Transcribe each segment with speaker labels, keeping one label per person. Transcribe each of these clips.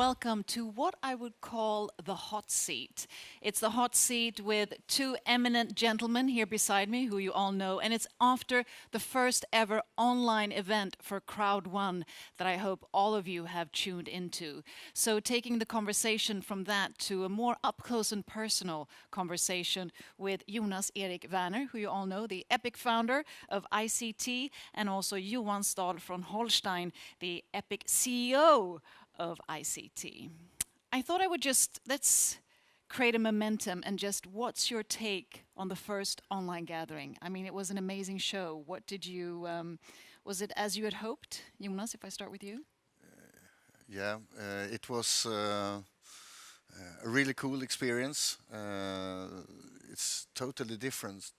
Speaker 1: welcome to what I would call the hot seat. It's the hot seat with two eminent gentlemen here beside me who you all know, and it's after the first ever online event for CROWD1 that I hope all of you have tuned into. So taking the conversation from that to a more up-close and personal conversation with Jonas Erik Werner, who you all know, the epic founder of ICT, and also Johan Stael from Holstein, the epic CEO of ICT. I thought I would let's create a momentum and just what's your take on the first online gathering? I mean, it was an amazing show. What did you, was it as you had hoped? Jonas, if I start with you?
Speaker 2: It was a really cool experience. It's totally different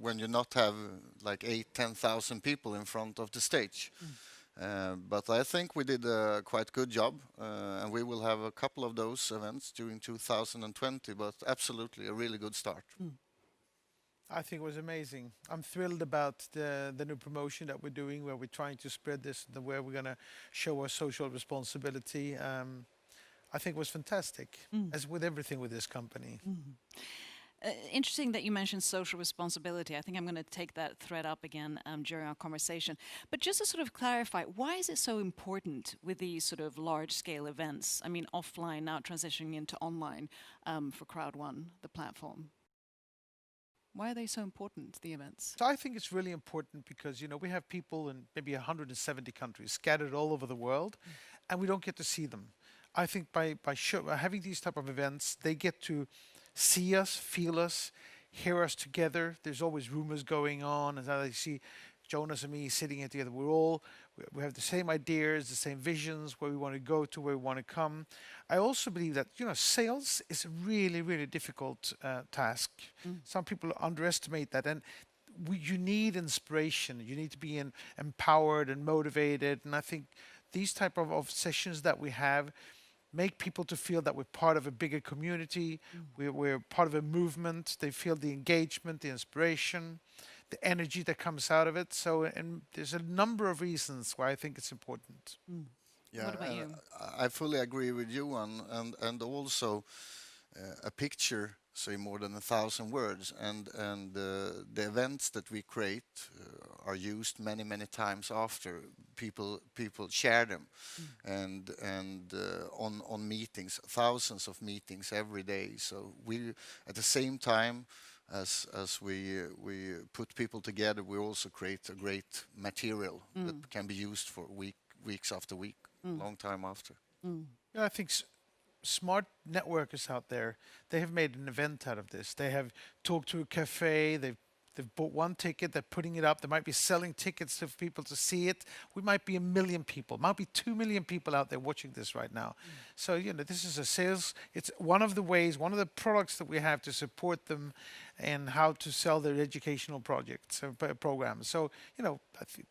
Speaker 2: when you not have like 8,000-10,000 people in front of the stage. But I think we did a quite good job, and we will have a couple of those events during 2020, but absolutely a really good start.
Speaker 3: I think it was amazing. I'm thrilled about the new promotion that we're doing, where we're trying to spread this, where we're going to show our social responsibility. I think it was fantastic, as with everything with this company.
Speaker 1: Interesting that you mentioned social responsibility. I think I'm going to take that thread up again during our conversation. But just to sort of clarify, why is it so important with these sort of large-scale events? I mean, offline now transitioning into online for CROWD1, the platform. Why are they so important, the events?
Speaker 3: So I think it's really important because, you know, we have people in maybe 170 countries scattered all over the world, and we don't get to see them. I think by having these type of events, they get to see us, feel us, hear us together. There's always rumors going on, and I see Jonas and me sitting here together. We have the same ideas, the same visions, where we want to go to, where we want to come. I also believe that, you know, sales is a really, really difficult task. Some people underestimate that, and you need inspiration. You need to be empowered and motivated, and I think these type of sessions that we have make people to feel that we're part of a bigger community, we're part of a movement. They feel the engagement, the inspiration, the energy that comes out of it. So, and there's a number of reasons why I think it's important.
Speaker 2: Yeah,
Speaker 1: what about you?
Speaker 2: I fully agree with you, and also a picture say more than 1,000 words, and the events that we create are used many times after. People share them, and on meetings, thousands of meetings every day. So we, at the same time as we put people together, we also create a great material that can be used for weeks after week, long time after.
Speaker 3: Yeah, I think smart networkers out there, they have made an event out of this. They have talked to a cafe, they've bought one ticket, they're putting it up, they might be selling tickets to people to see it. We might be 1 million people, might be 2 million people out there watching this right now. So, you know, this is a sales, it's one of the ways, one of the products that we have to support them in how to sell their educational projects, programs. So, you know, I think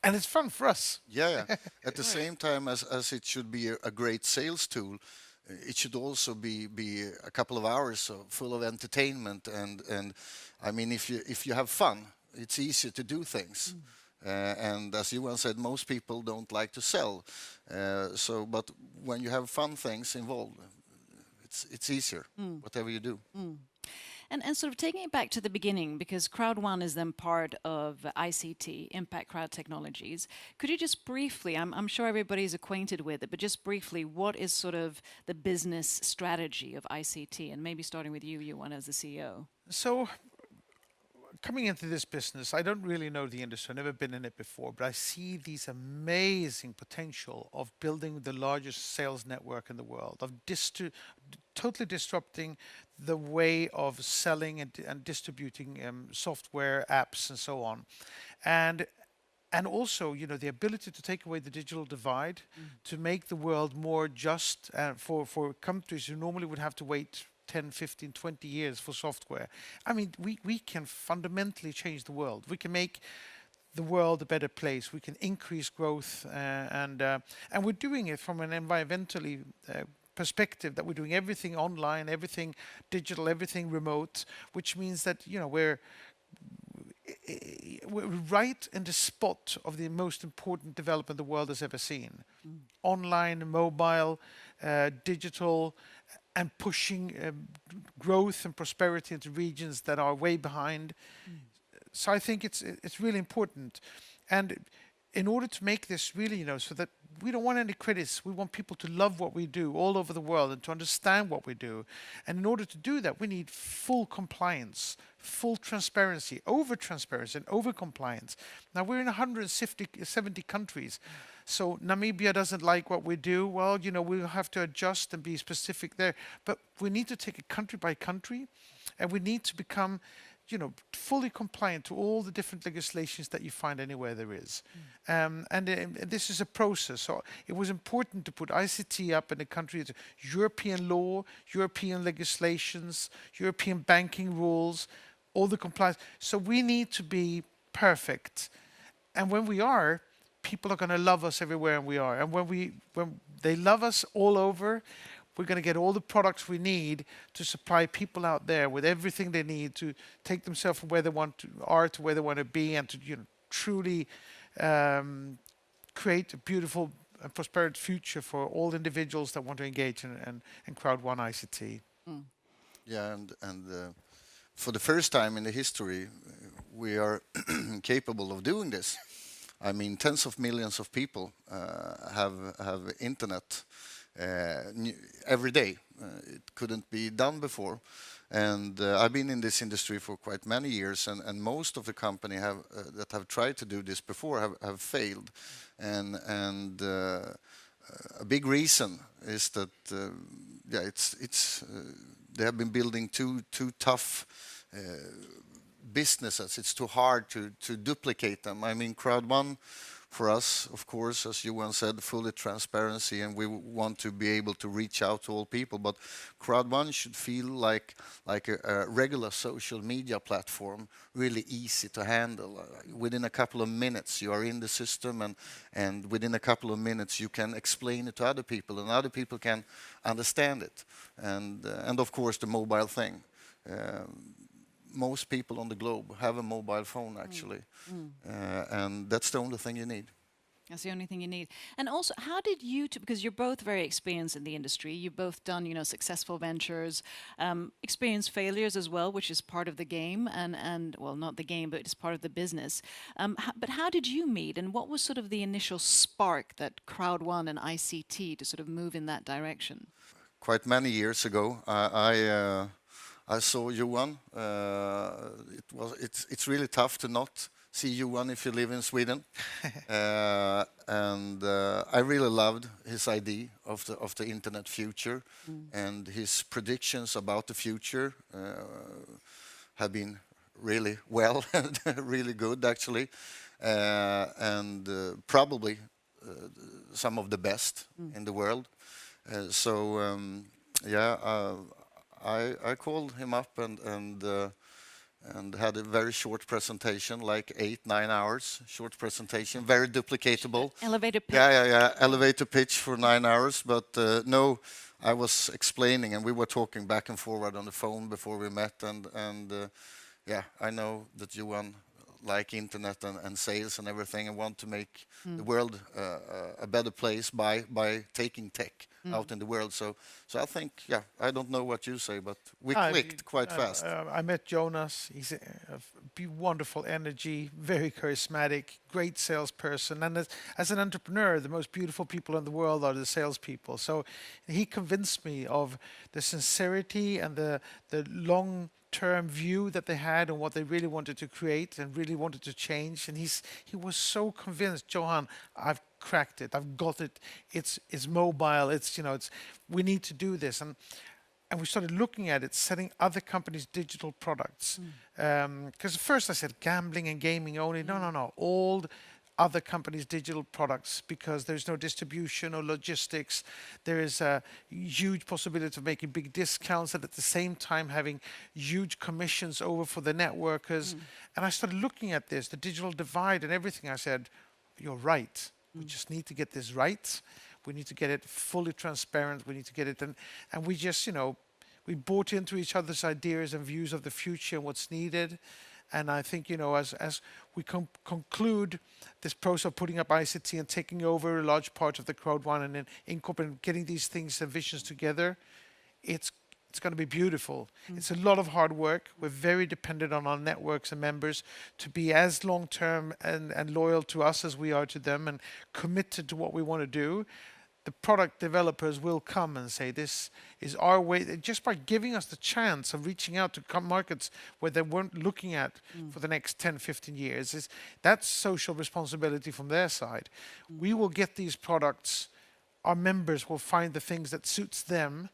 Speaker 3: and it's fun for us.
Speaker 2: Yeah. At the same time as it should be a great sales tool, it should also be a couple of hours full of entertainment, and I mean, if you have fun, it's easier to do things. And as Johan said, most people don't like to sell. But when you have fun things involved, it's easier, whatever you do.
Speaker 1: And sort of taking it back to the beginning, because CROWD1 is then part of ICT, Impact Crowd Technologies. Could you just briefly, I'm sure everybody's acquainted with it, but just briefly, what is sort of the business strategy of ICT? And maybe starting with you, Johan, as the CEO.
Speaker 3: So, coming into this business, I don't really know the industry. I've never been in it before, but I see these amazing potential of building the largest sales network in the world, of totally disrupting the way of selling and distributing software, apps, and so on. And also, you know, the ability to take away the digital divide, to make the world more just for countries who normally would have to wait 10, 15, 20 years for software. I mean, we can fundamentally change the world. We can make the world a better place. We can increase growth, and we're doing it from an environmentally perspective, that we're doing everything online, everything digital, everything remote, which means that, you know, we're right in the spot of the most important development the world has ever seen. Online, mobile, digital, and pushing growth and prosperity into regions that are way behind. So I think it's really important. And in order to make this really, so that we don't want any critics, we want people to love what we do all over the world and to understand what we do. And in order to do that, we need full compliance, full transparency, over transparency and over compliance. Now we're in 170 countries. So Namibia doesn't like what we do. Well, we'll have to adjust and be specific there. But we need to take it country by country, and we need to become fully compliant to all the different legislations that you find anywhere there is. This is a process. So it was important to put ICT up in the country, European law, European legislations, European banking rules, all the compliance. So we need to be perfect. And when we are, people are going to love us everywhere we are. And when they love us all over, we're going to get all the products we need to supply people out there with everything they need to take themselves from where they are to where they want to be, and to truly create a beautiful and prosperous future for all individuals that want to engage in CROWD1 ICT.
Speaker 2: Yeah, and for the first time in the history, we are capable of doing this. I mean, tens of millions of people have internet every day. It couldn't be done before, and I've been in this industry for quite many years, and most of the company that have tried to do this before have failed, and a big reason is that they have been building too tough businesses. It's too hard to duplicate them. I mean, CROWD1 for us, of course, as Johan said, fully transparency, and we want to be able to reach out to all people. But CROWD1 should feel like a regular social media platform, really easy to handle. Within a couple of minutes, you are in the system, and within a couple of minutes, you can explain it to other people, and other people can understand it. And of course, the mobile thing. Most people on the globe have a mobile phone, actually. And that's the only thing you need.
Speaker 1: That's the only thing you need. And also, how did you two, because you're both very experienced in the industry, you've both done, successful ventures, experienced failures as well, which is part of the game, and well, not the game, but it's part of the business. But how did you meet, and what was sort of the initial spark that CROWD1 and ICT to sort of move in that direction?
Speaker 2: Quite many years ago, I saw Johan. It's really tough to not see Johan if you live in Sweden, and I really loved his idea of the internet future, and his predictions about the future have been really well, really good actually, and probably some of the best in the world. I called him up and had a very short presentation, like 8-9 hours, short presentation, very duplicatable.
Speaker 1: Elevator pitch.
Speaker 2: Yeah. Elevator pitch for 9 hours. But no, I was explaining, and we were talking back and forward on the phone before we met. And I know that Johan like internet and sales and everything, and want to make the world a better place by taking tech out in the world. So I think, I don't know what you say, but we clicked quite fast.
Speaker 3: I met Jonas. He's a wonderful energy, very charismatic, great salesperson. And as an entrepreneur, the most beautiful people in the world are the salespeople. So he convinced me of the sincerity and the long-term view that they had and what they really wanted to create and really wanted to change. And he was so convinced, Johan, I've cracked it, I've got it, it's mobile, we need to do this. And we started looking at it, selling other companies' digital products. Because at first I said gambling and gaming only. No. All other companies' digital products, because there's no distribution or logistics. There is a huge possibility of making big discounts and at the same time having huge commissions over for the networkers. And I started looking at this, the digital divide and everything. I said, you're right. We just need to get this right. We need to get it fully transparent. We need to get it, and we just, we bought into each other's ideas and views of the future and what's needed. And I think, as we conclude this process of putting up ICT and taking over a large part of the CROWD1 and then incorporating, getting these things and visions together, it's going to be beautiful. It's a lot of hard work. We're very dependent on our networks and members to be as long-term and loyal to us as we are to them and committed to what we want to do. The product developers will come and say, this is our way, just by giving us the chance of reaching out to markets where they weren't looking at for the next 10, 15 years. That's social responsibility from their side. We will get these products, our members will find the things that suits them,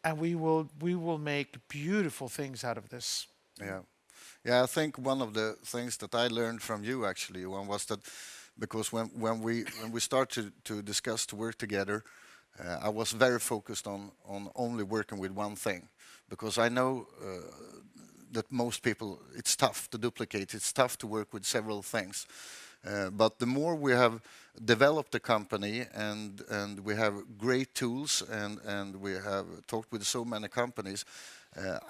Speaker 3: and we will make beautiful things out of this.
Speaker 2: Yeah, I think one of the things that I learned from you actually, one was that because when we started to discuss to work together, I was very focused on only working with one thing, because I know that most people, it's tough to duplicate, it's tough to work with several things. But the more we have developed the company and we have great tools and we have talked with so many companies,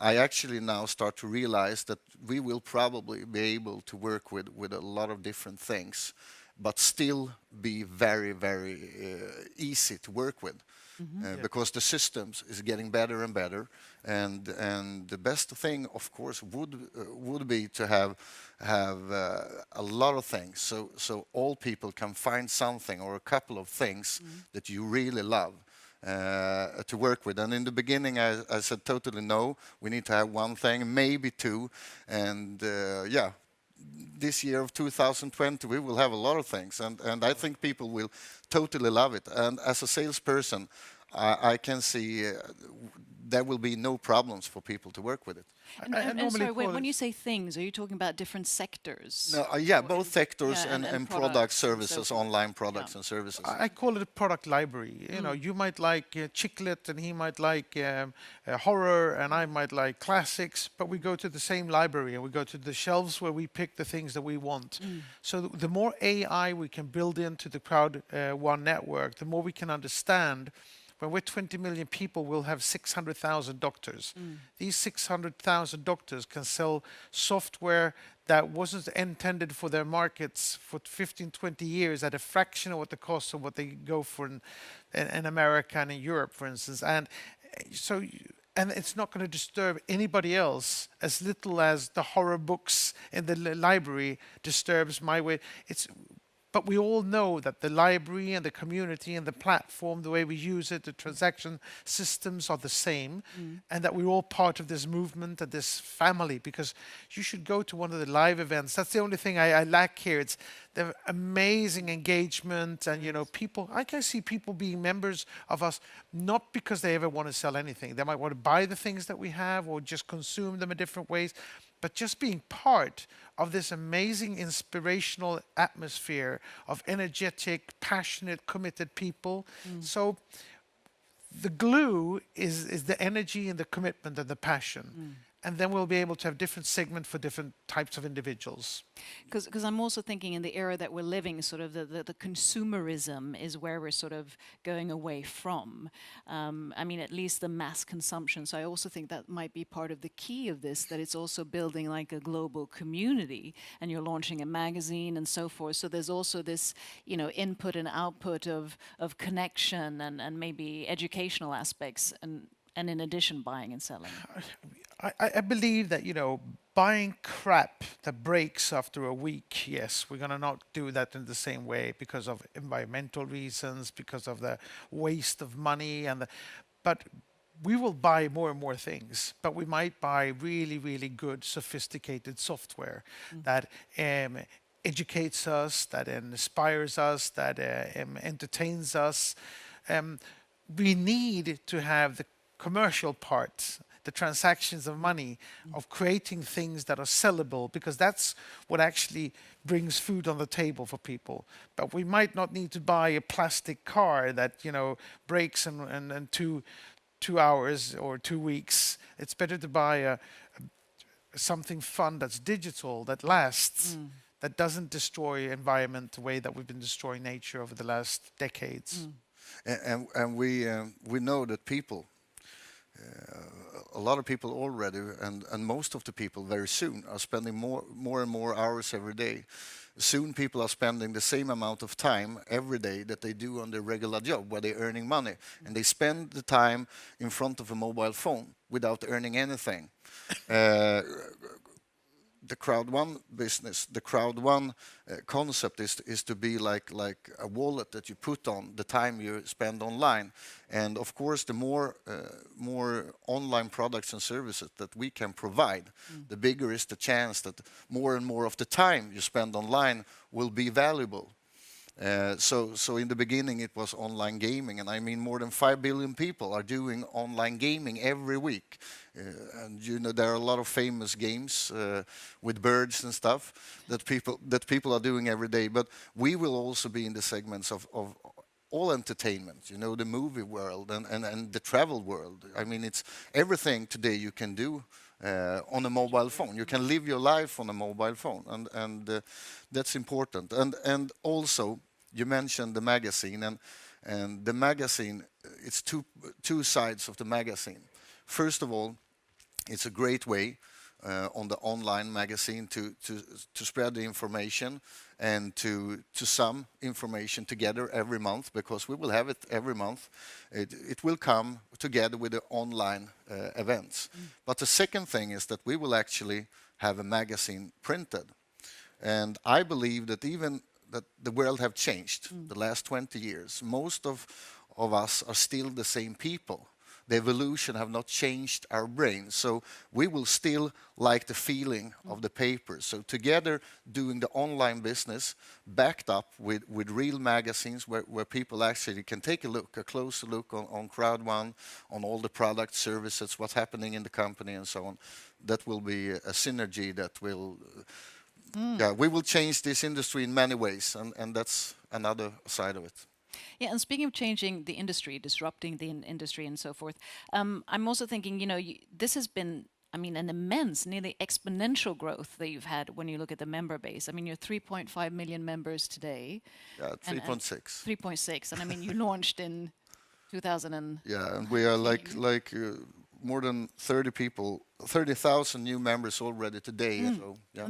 Speaker 2: I actually now start to realize that we will probably be able to work with a lot of different things, but still be very, very easy to work with. Because the systems is getting better and better, and the best thing, of course, would be to have a lot of things, so all people can find something or a couple of things that you really love to work with. And in the beginning, I said totally no. We need to have one thing, maybe two, and yeah. This year of 2020, we will have a lot of things, and I think people will totally love it. And as a salesperson, I can see there will be no problems for people to work with it.
Speaker 1: And sorry, when you say things, are you talking about different sectors?
Speaker 2: No, yeah, both sectors
Speaker 1: and
Speaker 2: and
Speaker 1: products
Speaker 2: product
Speaker 1: and
Speaker 2: services,
Speaker 1: so forth.
Speaker 2: online products and services.
Speaker 3: I call it a product library. You might like chicklet, and he might like horror, and I might like classics, but we go to the same library and we go to the shelves where we pick the things that we want. So the more AI we can build into the CROWD1 network, the more we can understand. When we're 20 million people, we'll have 600,000 doctors. These 600,000 doctors can sell software that wasn't intended for their markets for 15, 20 years at a fraction of what the cost of what they go for in America and in Europe, for instance. And so, and it's not going to disturb anybody else as little as the horror books in the library disturbs my way. But we all know that the library and the community and the platform, the way we use it, the transaction systems are the same, and that we're all part of this movement and this family, because you should go to one of the live events. That's the only thing I lack here. It's the amazing engagement and, people. I can see people being members of us, not because they ever want to sell anything. They might want to buy the things that we have or just consume them in different ways, but just being part of this amazing inspirational atmosphere of energetic, passionate, committed people. So the glue is the energy and the commitment and the passion. And then we'll be able to have different segments for different types of individuals.
Speaker 1: Because I'm also thinking in the era that we're living, sort of the consumerism is where we're sort of going away from. I mean, at least the mass consumption. So I also think that might be part of the key of this, that it's also building like a global community, and you're launching a magazine and so forth. So there's also this, input and output of connection and maybe educational aspects, and in addition, buying and selling.
Speaker 3: I believe that, buying crap that breaks after a week, yes, we're going to not do that in the same way because of environmental reasons, because of the waste of money. But we will buy more and more things, but we might buy really, really good, sophisticated software that educates us, that inspires us, that entertains us. We need to have the commercial part, the transactions of money, of creating things that are sellable, because that's what actually brings food on the table for people. But we might not need to buy a plastic car that breaks in 2 hours or 2 weeks. It's better to buy something fun that's digital, that lasts, that doesn't destroy environment the way that we've been destroying nature over the last decades.
Speaker 2: And we know that people a lot of people already, and most of the people very soon are spending more and more hours every day. Soon people are spending the same amount of time every day that they do on their regular job where they're earning money. And they spend the time in front of a mobile phone without earning anything. The Crowd1 business, the Crowd1 concept is to be like a wallet that you put on the time you spend online. And of course, the more online products and services that we can provide, the bigger is the chance that more and more of the time you spend online will be valuable. So in the beginning it was online gaming, and I mean more than 5 billion people are doing online gaming every week. And you know there are a lot of famous games with birds and stuff that people are doing every day. But we will also be in the segments of all entertainment, you know, the movie world and the travel world. I mean, it's everything today you can do on a mobile phone. You can live your life on a mobile phone, and that's important. And also, you mentioned the magazine, and the magazine. It's two sides of the magazine. First of all, it's a great way on the online magazine to spread the information and to sum information together every month, because we will have it every month. It will come together with the online events. But the second thing is that we will actually have a magazine printed. And I believe that even that the world have changed the last 20 years. Most of us are still the same people. The evolution have not changed our brains. So we will still like the feeling of the paper. So together doing the online business backed up with real magazines where people actually can take a closer look on Crowd1, on all the products, services, what's happening in the company and so on. That will be a synergy that will, yeah, we will change this industry in many ways, and that's another side of it.
Speaker 1: Yeah, and speaking of changing the industry, disrupting the industry and so forth, I'm also thinking, you know, this has been, I mean, an immense, nearly exponential growth that you've had when you look at the member base. I mean, you're 3.5 million members today.
Speaker 2: Yeah, 3.6.
Speaker 1: 3.6, and I mean, you launched in 2000.
Speaker 2: Yeah, and we are like more than 30,000 new members already today. So, yeah.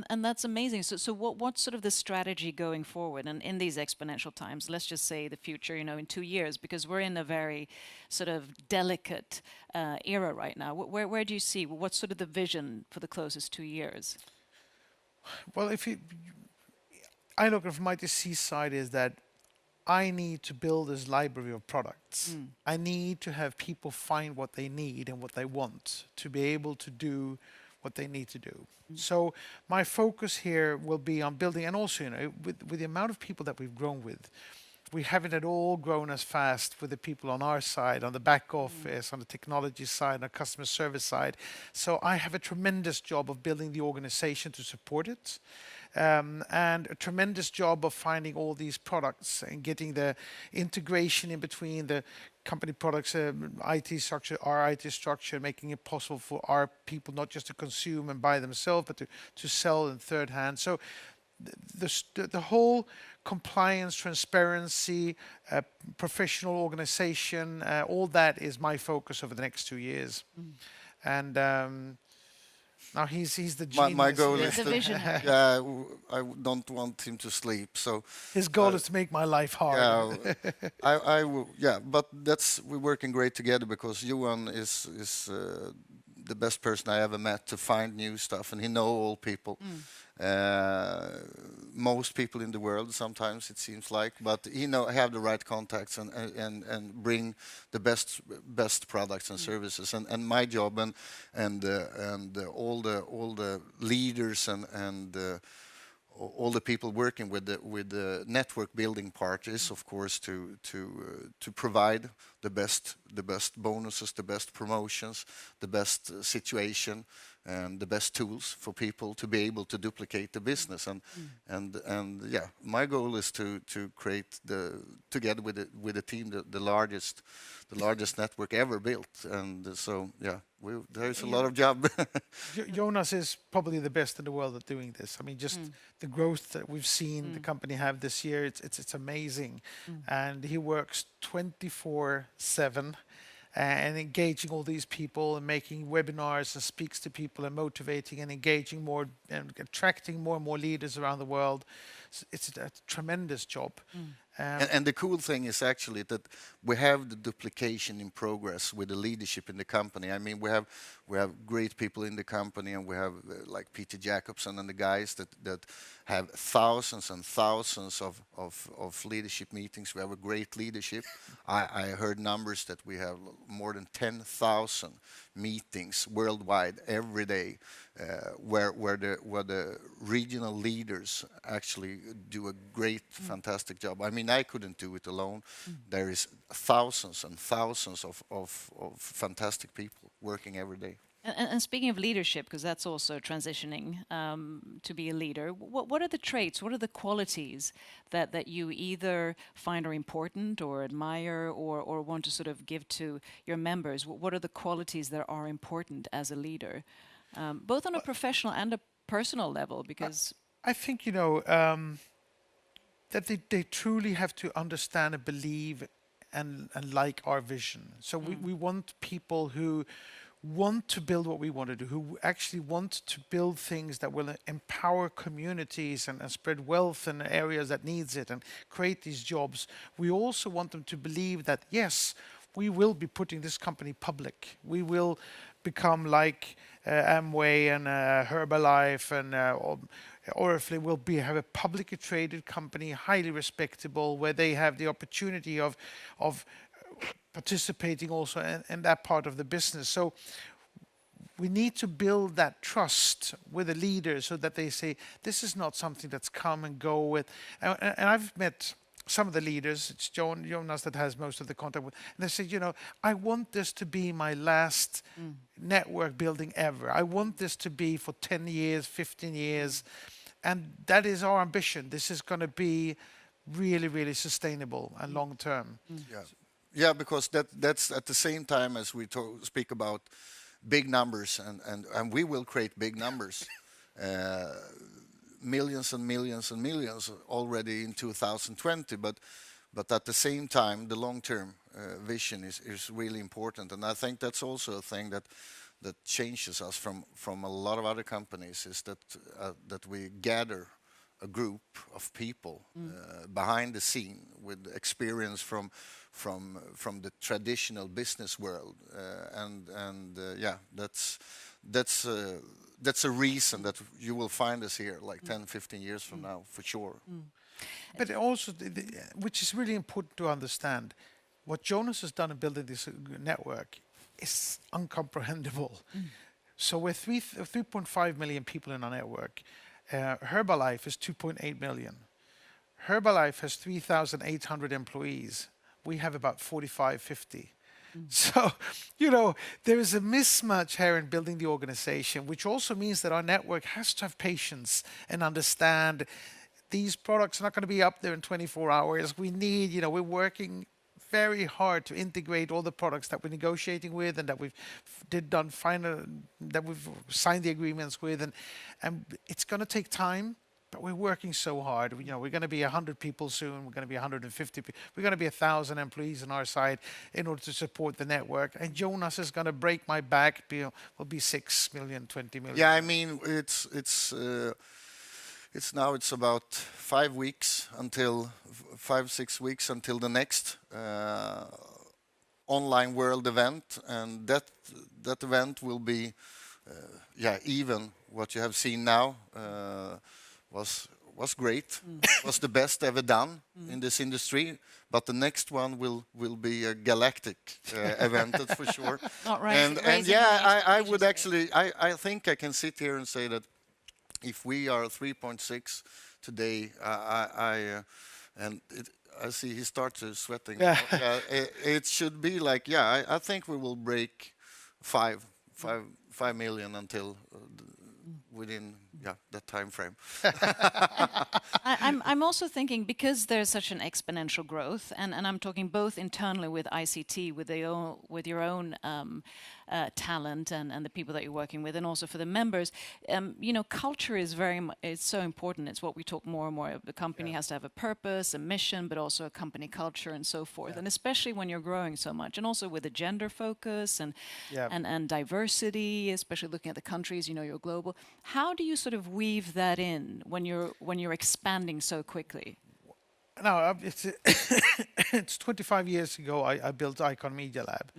Speaker 1: And that's amazing. So what's sort of the strategy going forward, and in these exponential times? Let's just say the future, you know, in 2 years, because we're in a very sort of delicate era right now. Where do you see what's sort of the vision for the closest 2 years?
Speaker 3: Well, I look from my ICT side is that I need to build this library of products. I need to have people find what they need and what they want to be able to do what they need to do. So my focus here will be on building, and also, you know, with the amount of people that we've grown with, we haven't at all grown as fast with the people on our side, on the back office, on the technology side, on the customer service side. So I have a tremendous job of building the organization to support it. And a tremendous job of finding all these products and getting the integration in between the company products, IT structure, our IT structure, making it possible for our people not just to consume and buy themselves, but to sell in third hand. So the whole compliance, transparency, professional organization, all that is my focus over the next 2 years. And now he's the genius.
Speaker 2: My goal is
Speaker 1: the
Speaker 2: to,
Speaker 1: visionary.
Speaker 2: yeah, I don't want him to sleep. So
Speaker 3: his goal is to make my life hard.
Speaker 2: yeah, I will, yeah, but we're working great together, because Johan is the best person I ever met to find new stuff, and he know all people. Most people in the world, sometimes it seems like, but he have the right contacts and bring the best products and services. And my job and all the leaders and all the people working with the network building part is, of course, to provide the best bonuses, the best promotions, the best situation, and the best tools for people to be able to duplicate the business. And yeah, my goal is to create together with the team the largest network ever built. And so yeah, there's a lot of job.
Speaker 3: Jonas is probably the best in the world at doing this. I mean, just the growth that we've seen the company have this year, it's amazing. And he works 24/7. and engaging all these people and making webinars and speaks to people and motivating and engaging more and attracting more and more leaders around the world. It's a tremendous job.
Speaker 2: And the cool thing is actually that we have the duplication in progress with the leadership in the company. I mean, we have great people in the company, and we have like Peter Jacobson and the guys that have thousands and thousands of leadership meetings. We have a great leadership. I heard numbers that we have more than 10,000 meetings worldwide every day, where the regional leaders actually do a great, fantastic job. I mean, I couldn't do it alone. There is thousands and thousands of fantastic people working every day.
Speaker 1: And speaking of leadership, because that's also transitioning to be a leader, what are the traits, what are the qualities that you either find are important or admire or want to sort of give to your members? What are the qualities that are important as a leader, both on a professional and a personal level? Because
Speaker 3: I think, that they truly have to understand and believe and like our vision. So we want people who want to build what we want to do, who actually want to build things that will empower communities and spread wealth in areas that needs it and create these jobs. We also want them to believe that, yes, we will be putting this company public. We will become like Amway and Herbalife and Oriflame will have a publicly traded company, highly respectable, where they have the opportunity of participating also in that part of the business. So we need to build that trust with the leaders so that they say, this is not something that's come and go with. And I've met some of the leaders, it's Jonas that has most of the contact with, and they say, I want this to be my last network building ever. I want this to be for 10 years, 15 years. And that is our ambition. This is going to be really, really sustainable and long term.
Speaker 2: Yeah, because that's at the same time as we speak about big numbers, and we will create big numbers, millions and millions and millions already in 2020. But at the same time, the long-term vision is really important, and I think that's also a thing that changes us from a lot of other companies, is that we gather a group of people behind the scene with experience from the traditional business world, that's a reason that you will find us here like 10, 15 years from now, for sure.
Speaker 3: But also, which is really important to understand, what Jonas has done in building this network is incomprehensible. So we're 3.5 million people in our network. Herbalife is 2.8 million. Herbalife has 3,800 employees. We have about 45, 50. So, there is a mismatch here in building the organization, which also means that our network has to have patience and understand these products are not going to be up there in 24 hours. We need, we're working very hard to integrate all the products that we're negotiating with and that we've signed the agreements with, and it's going to take time, but we're working so hard. We're going to be 100 people soon. We're going to be 150 people. We're going to be 1,000 employees on our side in order to support the network. And Jonas is going to break my back. Will be 6 million, 20 million.
Speaker 2: Yeah, I mean, it's about 5 weeks until 5-6 weeks until the next online world event, and that event will be even what you have seen now was great. Was the best ever done in this industry, but the next one will be a galactic event, that's for sure.
Speaker 1: Not right.
Speaker 2: And yeah, I would actually, I think I can sit here and say that if we are 3.6 today, I see he starts sweating.
Speaker 3: Yeah.
Speaker 2: It should be like, I think we will break 5 million until within that time frame.
Speaker 1: I'm also thinking, because there's such an exponential growth, and I'm talking both internally with ICT, with your own talent and the people that you're working with, and also for the members. Culture is it's so important. It's what we talk more and more. The company has to have a purpose, a mission, but also a company culture and so forth. And especially when you're growing so much, and also with the gender focus and diversity, especially looking at the countries. You're global. How do you sort of weave that in when you're expanding so quickly?
Speaker 3: No, it's 25 years ago I built Icon Media Lab.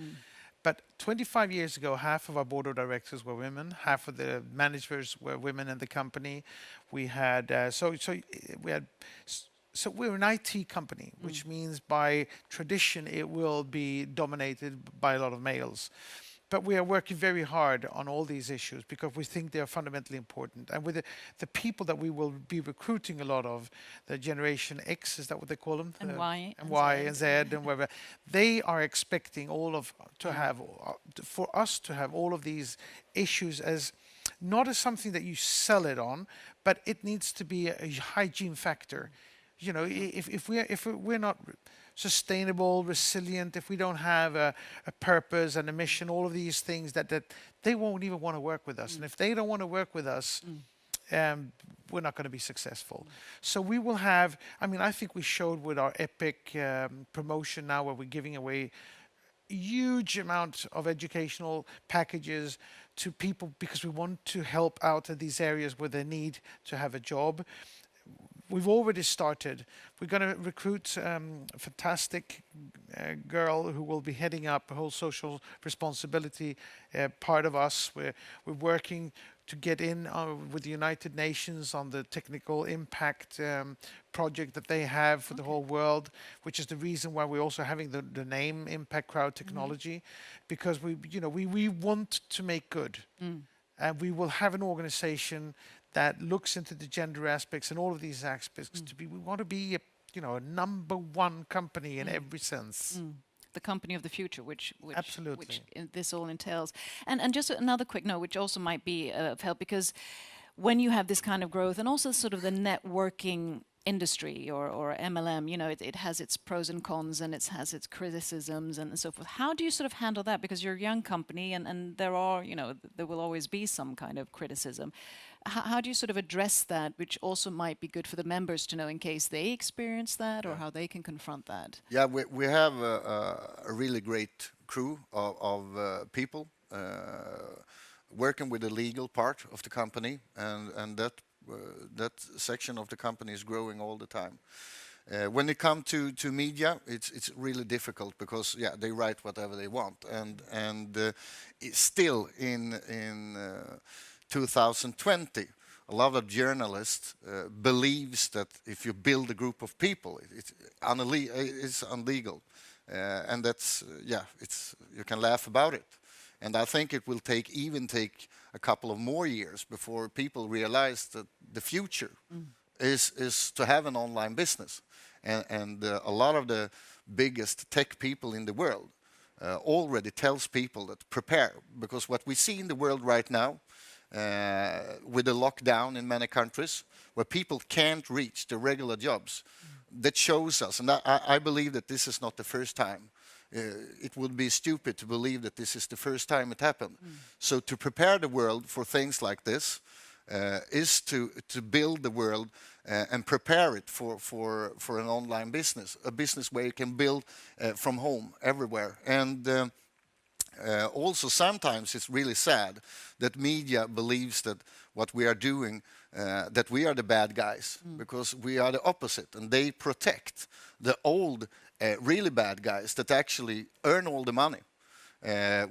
Speaker 3: But 25 years ago, half of our board of directors were women, half of the managers were women in the company. We had so we're an IT company, which means by tradition it will be dominated by a lot of males. But we are working very hard on all these issues because we think they are fundamentally important. And with the people that we will be recruiting a lot of, the Generation X, is that what they call them?
Speaker 1: And Y.
Speaker 3: And Y and Z and whatever. They are expecting for us to have all of these issues as not as something that you sell it on, but it needs to be a hygiene factor. If we're not sustainable, resilient, if we don't have a purpose and a mission, all of these things that they won't even want to work with us. And if they don't want to work with us, we're not going to be successful. So we will have, I think we showed with our Epic promotion now, where we're giving away huge amount of educational packages to people because we want to help out in these areas where they need to have a job. We've already started. We're going to recruit a fantastic girl who will be heading up a whole social responsibility part of us. We're working to get in with the United Nations on the technical impact project that they have for the whole world, which is the reason why we're also having the name Impact Crowd Technology, because we want to make good. And we will have an organization that looks into the gender aspects and all of these aspects we want to be a number one company in every sense.
Speaker 1: The company of the future, which
Speaker 3: Absolutely.
Speaker 1: This all entails. And just another quick note, which also might be of help, because when you have this kind of growth and also sort of the networking industry or MLM, it has its pros and cons and it has its criticisms and so forth. How do you sort of handle that? Because you're a young company and there will always be some kind of criticism. How do you sort of address that, which also might be good for the members to know in case they experience that, or how they can confront that?
Speaker 2: Yeah, we have a really great crew of people working with the legal part of the company, and that section of the company is growing all the time. When it comes to media, it's really difficult because they write whatever they want, and it's still in 2020, a lot of journalists believes that if you build a group of people, it's illegal, and that's you can laugh about it. And I think it will take a couple of more years before people realize that the future is to have an online business, and a lot of the biggest tech people in the world already tells people that prepare, because what we see in the world right now, with the lockdown in many countries, where people can't reach the regular jobs, that shows us, and I believe that this is not the first time. It would be stupid to believe that this is the first time it happened. So to prepare the world for things like this is to build the world and prepare it for an online business, a business where you can build from home everywhere. And also, sometimes it's really sad that media believes that what we are doing, that we are the bad guys, because we are the opposite, and they protect the old, really bad guys that actually earn all the money.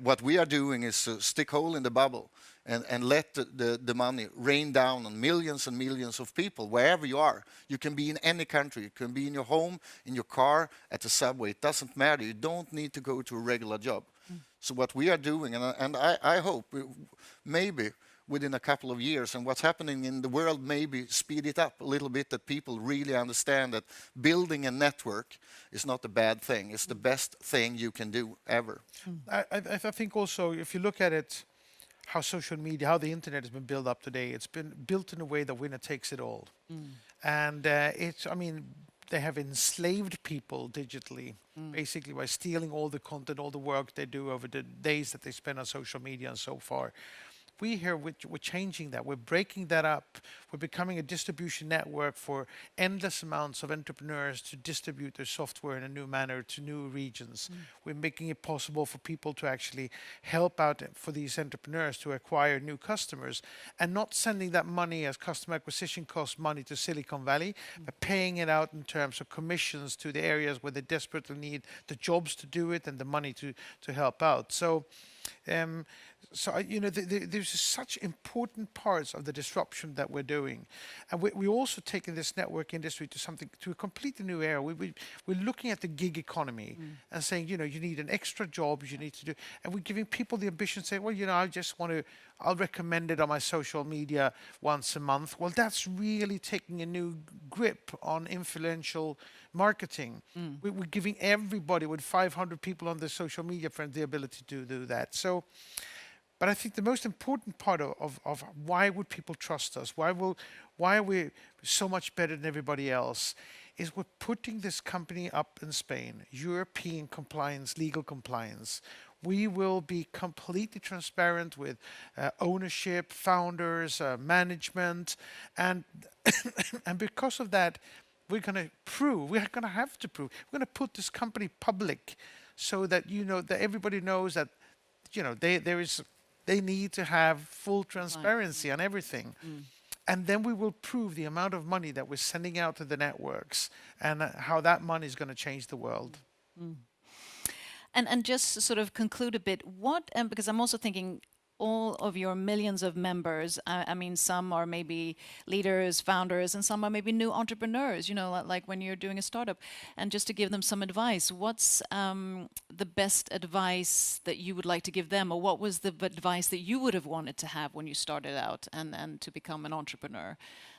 Speaker 2: What we are doing is to stick hole in the bubble and let the money rain down on millions and millions of people, wherever you are. You can be in any country. You can be in your home, in your car, at the subway. It doesn't matter. You don't need to go to a regular job. So what we are doing, and I hope maybe within a couple of years, and what's happening in the world maybe speed it up a little bit, that people really understand that building a network is not a bad thing. It's the best thing you can do ever.
Speaker 3: I think also, if you look at it, how social media, how the internet has been built up today. It's been built in a way that winner takes it all. And I mean, they have enslaved people digitally, basically by stealing all the content, all the work they do over the days that they spend on social media and so far. We here, we're changing that. We're breaking that up. We're becoming a distribution network for endless amounts of entrepreneurs to distribute their software in a new manner to new regions. We're making it possible for people to actually help out for these entrepreneurs to acquire new customers and not sending that money as customer acquisition cost money to Silicon Valley, but paying it out in terms of commissions to the areas where they desperately need the jobs to do it and the money to help out. So there's such important parts of the disruption that we're doing, and we're also taking this network industry to a completely new era. We're looking at the gig economy and saying, you need an extra job, you need to do, and we're giving people the ambition to say, well, I'll recommend it on my social media once a month. Well, that's really taking a new grip on influential marketing. We're giving everybody with 500 people on the social media friend the ability to do that. So, but I think the most important part of why would people trust us, why are we so much better than everybody else, is we're putting this company up in Spain, European compliance, legal compliance. We will be completely transparent with ownership, founders, management, and and because of that, we're going to have to prove, we're going to put this company public, so that that everybody knows that they need to have full transparency on everything. And then we will prove the amount of money that we're sending out to the networks and how that money is going to change the world.
Speaker 1: And just to sort of conclude a bit, because I'm also thinking all of your millions of members, I mean, some are maybe leaders, founders, and some are maybe new entrepreneurs, like when you're doing a startup. And just to give them some advice, what's the best advice that you would like to give them? Or what was the advice that you would have wanted to have when you started out and to become an entrepreneur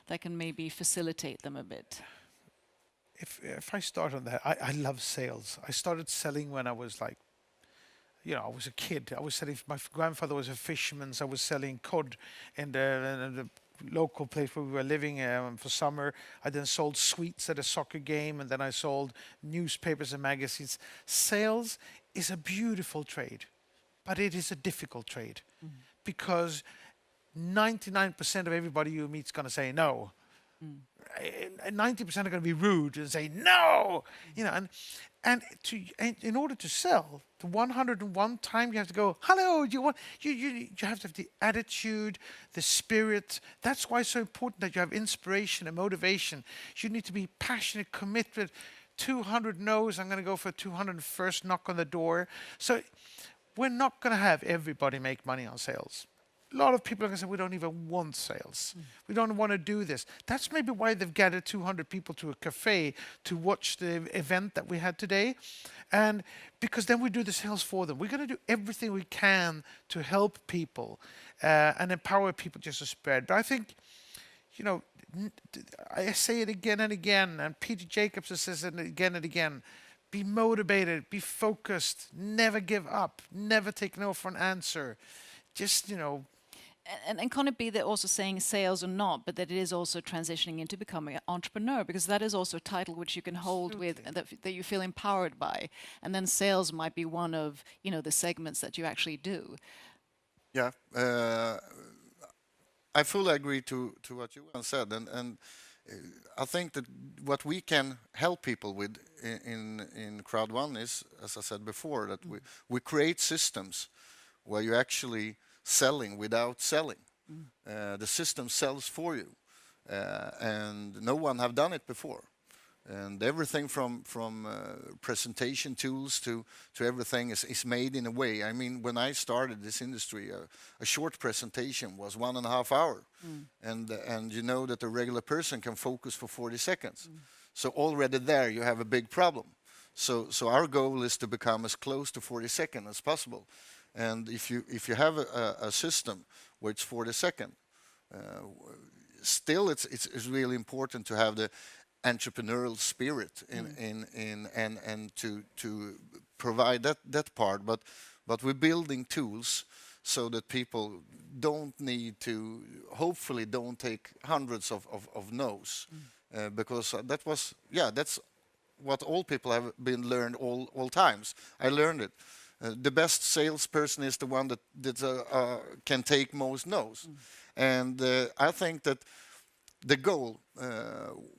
Speaker 1: that can maybe facilitate them a bit?
Speaker 3: If I start on that, I love sales. I started selling when I was like, I was a kid. I was selling. My grandfather was a fisherman, so I was selling cod in the local place where we were living for summer. I then sold sweets at a soccer game, and then I sold newspapers and magazines. Sales is a beautiful trade, but it is a difficult trade because 99% of everybody you meet is going to say no. 90% are going to be rude and say no, and in order to sell, the 101 time you have to go, hello, you have to have the attitude, the spirit. That's why it's so important that you have inspiration and motivation. You need to be passionate, committed. 200 no's, I'm going to go for 201st knock on the door. So we're not going to have everybody make money on sales. A lot of people are going to say, we don't even want sales. We don't want to do this. That's maybe why they've gathered 200 people to a cafe to watch the event that we had today. And because then we do the sales for them. We're going to do everything we can to help people and empower people just to spread. But I think, I say it again and again, and Peter Jacobs says it again and again, be motivated, be focused, never give up, never take no for an answer. Just,
Speaker 1: And can it be that also saying sales or not, but that it is also transitioning into becoming an entrepreneur, because that is also a title which you can hold with, that you feel empowered by, and then sales might be one of the segments that you actually do.
Speaker 2: Yeah, I fully agree to what Johan said, and I think that what we can help people with in Crowd1 is, as I said before, that we create systems where you actually selling without selling. The system sells for you, and no one have done it before. And everything from presentation tools to everything is made in a way. I mean, when I started this industry, a short presentation was 1.5 hours, and you know that a regular person can focus for 40 seconds. So already there you have a big problem. So our goal is to become as close to 40 seconds as possible. And if you have a system where it's 40 seconds, still it's really important to have the entrepreneurial spirit and to provide that part. But we're building tools so that people don't need to, hopefully don't take hundreds of no's, because that's what all people have been learned all times. I learned it. The best salesperson is the one that can take most no's. And I think that the goal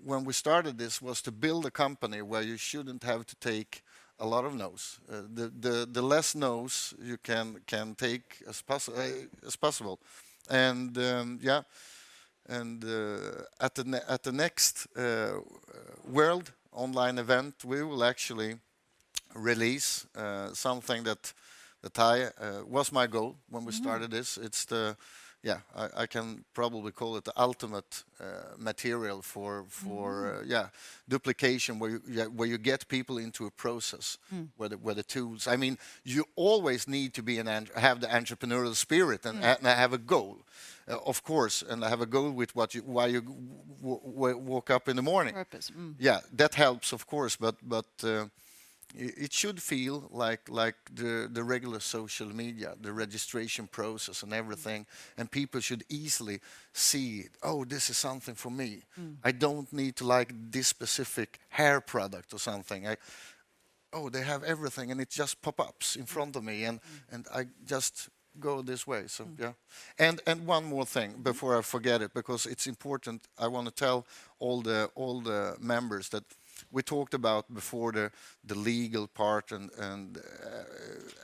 Speaker 2: when we started this was to build a company where you shouldn't have to take a lot of no's. The less no's you can take as possible. And at the next World Online event, we will actually release something that was my goal when we started this. It's I can probably call it the ultimate material for duplication, where you get people into a process where the tools. I mean, you always need to have the entrepreneurial spirit and have a goal, of course, and have a goal with why you woke up in the morning.
Speaker 1: Purpose.
Speaker 2: Yeah, that helps, of course, but it should feel like the regular social media, the registration process and everything, and people should easily see, oh, this is something for me. I don't need to like this specific hair product or something. They have everything, and it just pop-ups in front of me, and I just go this way. So yeah, and one more thing before I forget it, because it's important. I want to tell all the members that we talked about before, the legal part and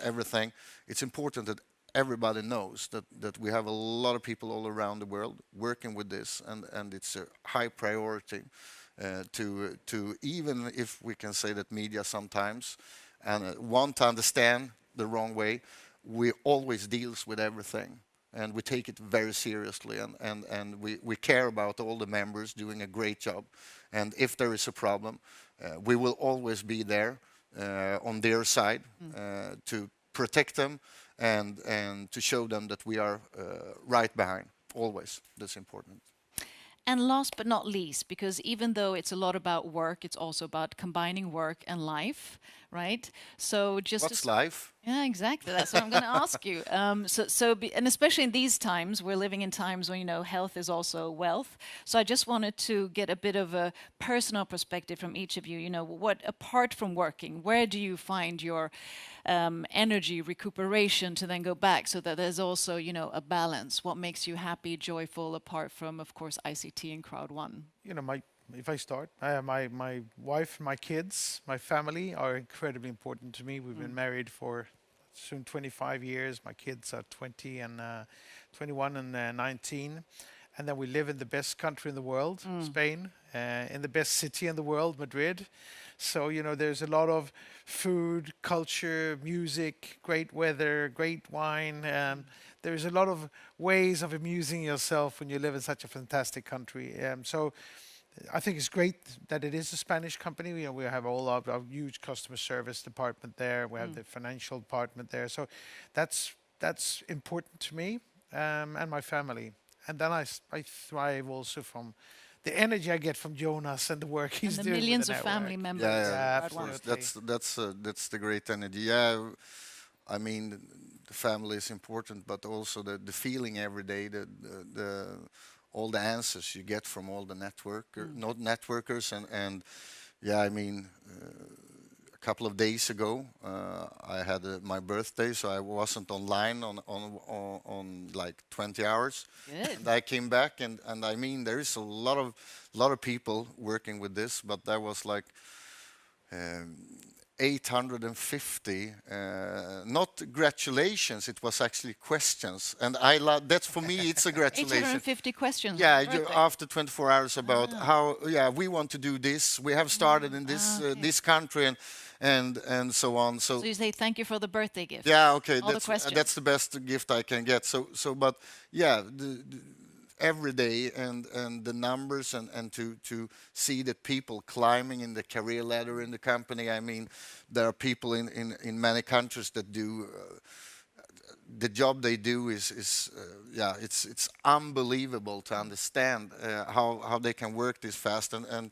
Speaker 2: everything. It's important that everybody knows that we have a lot of people all around the world working with this, and it's a high priority to even if we can say that media sometimes and want to understand the wrong way, we always deals with everything. And we take it very seriously, and we care about all the members doing a great job. And if there is a problem, we will always be there on their side to protect them and to show them that we are right behind, always. That's important.
Speaker 1: And last but not least, because even though it's a lot about work, it's also about combining work and life, right? So just
Speaker 2: What's life?
Speaker 1: Yeah, exactly. That's what I'm going to ask you. And especially in these times, we're living in times when, health is also wealth. So I just wanted to get a bit of a personal perspective from each of you. What, apart from working, where do you find your energy, recuperation to then go back, so that there's also, a balance? What makes you happy, joyful, apart from, of course, ICT and CROWD1?
Speaker 3: If I start, my wife, my kids, my family are incredibly important to me. We've been married for soon 25 years. My kids are 20 and 21 and 19. And then we live in the best country in the world, Spain, in the best city in the world, Madrid. So, there's a lot of food, culture, music, great weather, great wine. There's a lot of ways of amusing yourself when you live in such a fantastic country. So I think it's great that it is a Spanish company. We have all our huge customer service department there. We have the financial department there. So that's important to me and my family. And then I thrive also from the energy I get from Jonas and the work he's doing.
Speaker 1: And the millions of family members.
Speaker 2: Yeah,
Speaker 3: absolutely.
Speaker 2: That's the great energy. Yeah, I mean, the family is important, but also the feeling every day, the all the answers you get from all the networkers, and yeah, I mean, a couple of days ago, I had my birthday, so I wasn't online on like 20 hours.
Speaker 1: Good.
Speaker 2: And I came back, and I mean, there is a lot of people working with this, but there was like 850, not congratulations, it was actually questions. And I love, that's for me, it's a congratulation.
Speaker 1: 850 questions.
Speaker 2: Yeah, after 24 hours about how, we want to do this, we have started in this this country, and so on.
Speaker 1: So you say thank you for the birthday gift.
Speaker 2: Yeah, okay,
Speaker 1: That's
Speaker 2: the best gift I can get. But yeah, every day and the numbers and to see that people climbing in the career ladder in the company. I mean, there are people in many countries that do the job they do is it's unbelievable to understand how they can work this fast, and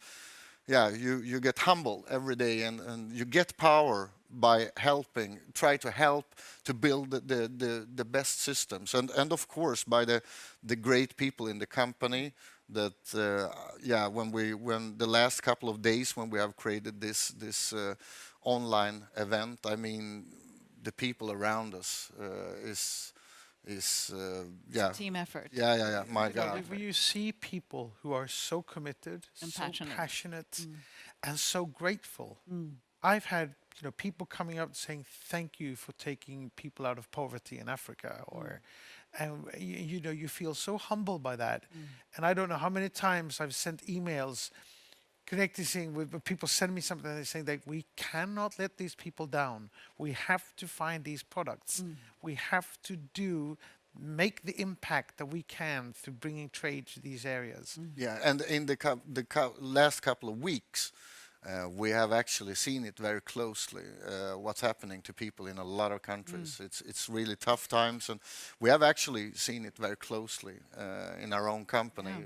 Speaker 2: you get humble every day, and you get power by helping, try to help to build the best systems, and of course by the great people in the company that when the last couple of days when we have created this online event, I mean the people around us is
Speaker 1: Team effort.
Speaker 2: my
Speaker 3: You know,
Speaker 2: God.
Speaker 3: when you see people who are so committed,
Speaker 1: And
Speaker 3: so
Speaker 1: passionate.
Speaker 3: passionate, and so grateful. I've had people coming up saying thank you for taking people out of poverty in Africa, and you feel so humbled by that. And I don't know how many times I've sent emails connecting with people send me something and they're saying that we cannot let these people down. We have to find these products. We have to make the impact that we can through bringing trade to these areas.
Speaker 2: Yeah, and in the last couple of weeks, we have actually seen it very closely, what's happening to people in a lot of countries. It's really tough times, and we have actually seen it very closely in our own company.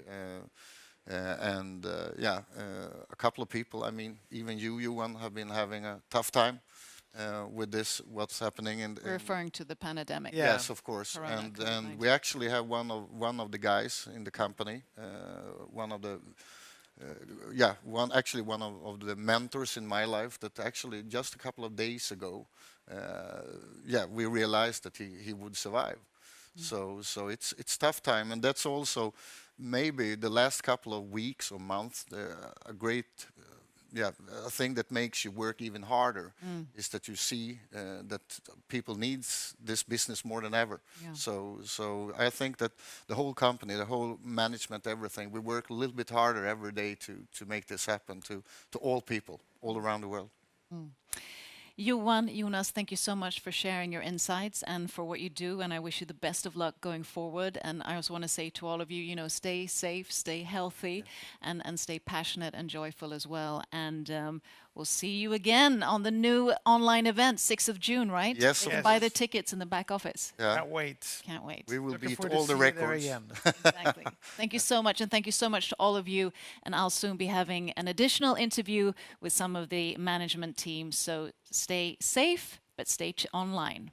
Speaker 2: A couple of people, I mean, even you, have been having a tough time with this, what's happening
Speaker 1: We're referring to the pandemic.
Speaker 3: Yeah.
Speaker 2: Yes, of course.
Speaker 1: Corona,
Speaker 2: And
Speaker 1: COVID-19.
Speaker 2: we actually have one of the guys in the company, one of the mentors in my life that actually just a couple of days ago, we realized that he would survive. So it's tough time, and that's also maybe the last couple of weeks or months a great a thing that makes you work even harder is that you see that people needs this business more than ever.
Speaker 1: Yeah.
Speaker 2: So I think that the whole company, the whole management, everything, we work a little bit harder every day to make this happen to all people all around the world.
Speaker 1: Johan, Jonas, thank you so much for sharing your insights and for what you do, and I wish you the best of luck going forward. And I also want to say to all of you, stay safe, stay healthy, and stay passionate and joyful as well. And we'll see you again on the new online event, 6th of June, right?
Speaker 2: Yes,
Speaker 1: You
Speaker 2: of
Speaker 1: can
Speaker 3: course.
Speaker 1: buy the tickets in the back office.
Speaker 2: Yeah,
Speaker 3: Can't wait.
Speaker 1: Can't wait.
Speaker 2: we will
Speaker 3: Looking
Speaker 2: beat
Speaker 3: forward to
Speaker 2: all the
Speaker 3: see you there
Speaker 2: records.
Speaker 3: again.
Speaker 1: Exactly. Thank you so much, and thank you so much to all of you. And I'll soon be having an additional interview with some of the management team. So stay safe, but stay online.